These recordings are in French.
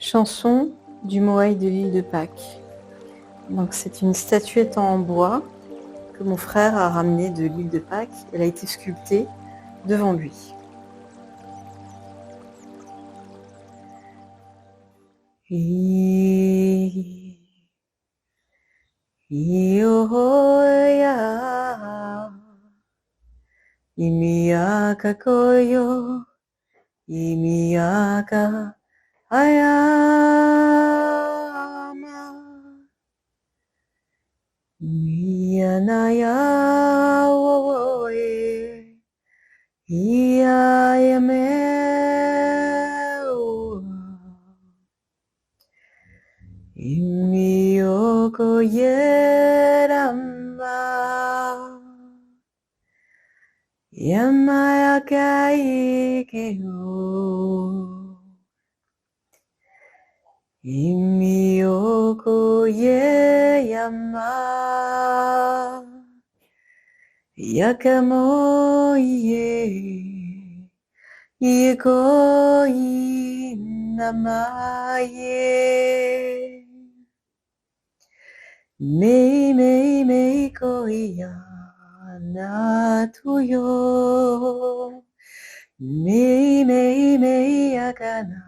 Chanson du Moai de l'île de Pâques. Donc c'est une statuette en bois que mon frère a ramenée de l'île de Pâques. Elle a été sculptée devant lui. Iohoia Imiaka koyo Imiaka ayama Mianaya oe Iayameu Imioko yerama Yamaya keho Imioko ye yama Yakamo ye Iko inamaye Mei koya natuyo Mei akana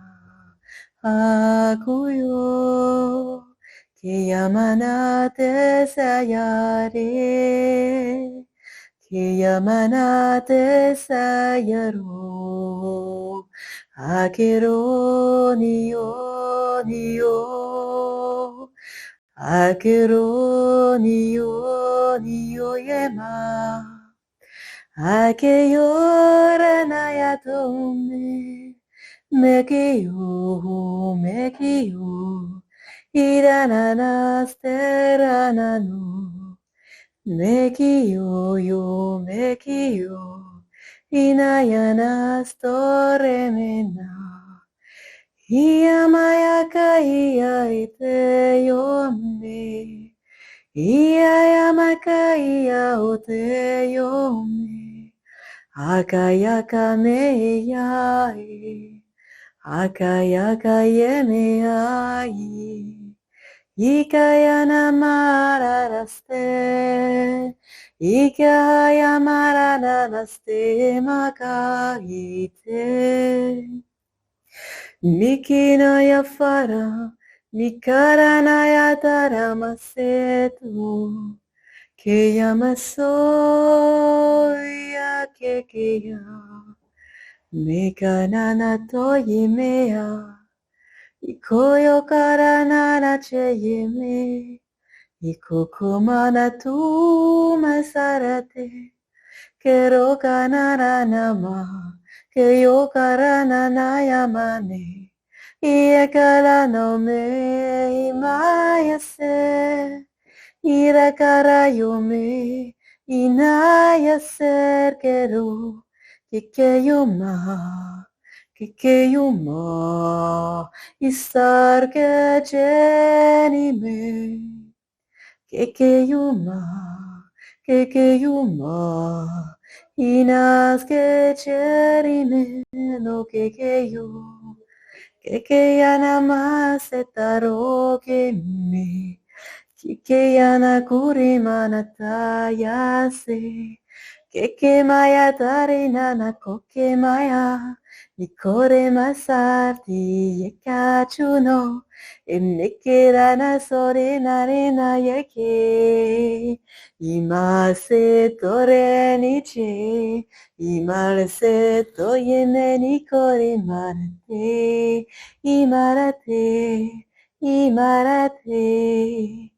akuyo Kiyamanate sayare Kiyamanate sayaro Akero niyo Akero niyo yema Akeyora nayatome Mekiyo Iranana steranano Mekiyo Inayana storemena Iyamayaka ite yome Iyayamaka ote yome Akayaka meyai Akayaka yemeyai Ikayana mararaste Ikaya mararaste makaite Mikina yafara Mikarana yatara masetu Keyamasoya kekeya Mekanana toyimea Ikoyo karanara cheyeme Ikokomana tu masarate Kero kanara nama Keyo karana nayamane Iekala no me imayase Irakara yome Inayaser kero Kikeyuma Isarke jenime Kekeyuma Inaske cherime no kekeyo Kekeyana masetaro keme Kikeyana kurimana tayase Keke maya tarina na koke maya Nikore masarti yekachuno Emnekera na sore narena yeke Imase tore niche Imarase toyene nikore marate Imarate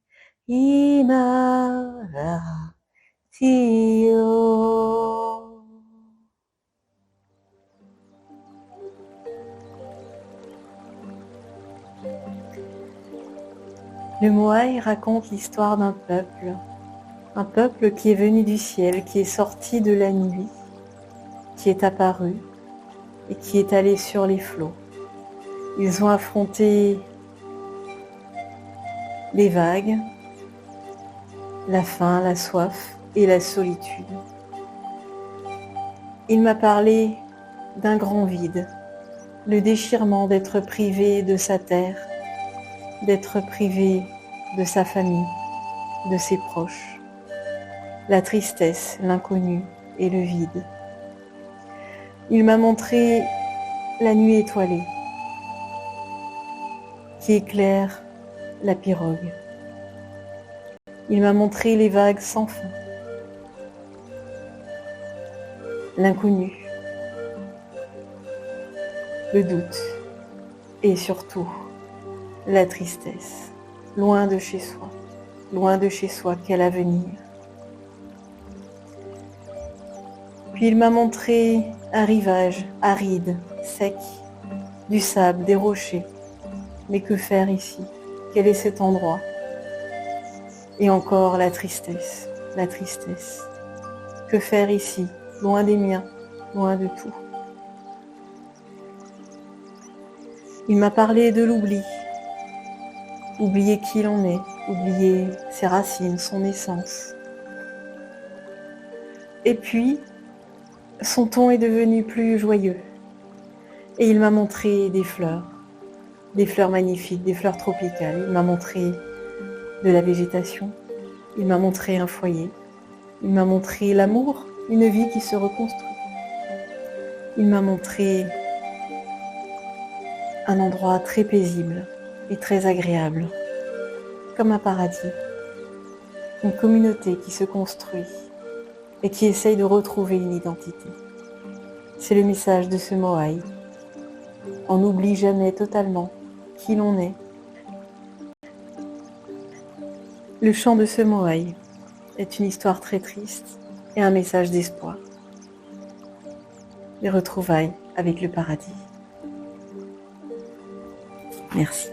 Tio. Le Moai raconte l'histoire d'un peuple qui est venu du ciel, qui est sorti de la nuit, qui est apparu et qui est allé sur les flots. Ils ont affronté les vagues, la faim, la soif et la solitude. Il m'a parlé d'un grand vide, le déchirement d'être privé de sa terre, d'être privé de sa famille, de ses proches, la tristesse, l'inconnu et le vide. Il m'a montré la nuit étoilée qui éclaire la pirogue. Il m'a montré les vagues sans fin, l'inconnu, le doute et surtout la tristesse, loin de chez soi, quel avenir. Puis il m'a montré un rivage aride, sec, du sable, des rochers. Mais que faire ici? Quel est cet endroit? Et encore la tristesse, la tristesse. Que faire ici, loin des miens, loin de tout? Il m'a parlé de l'oubli. Oublier qui l'on est, oublier ses racines, son essence. Et puis, son ton est devenu plus joyeux. Et il m'a montré des fleurs magnifiques, des fleurs tropicales. Il m'a montré de la végétation. Il m'a montré un foyer. Il m'a montré l'amour, une vie qui se reconstruit. Il m'a montré un endroit très paisible et très agréable, comme un paradis. Une communauté qui se construit et qui essaye de retrouver une identité. C'est le message de ce Moai. On n'oublie jamais totalement qui l'on est. Le chant de ce Moai est une histoire très triste et un message d'espoir. Les retrouvailles avec le paradis. Merci.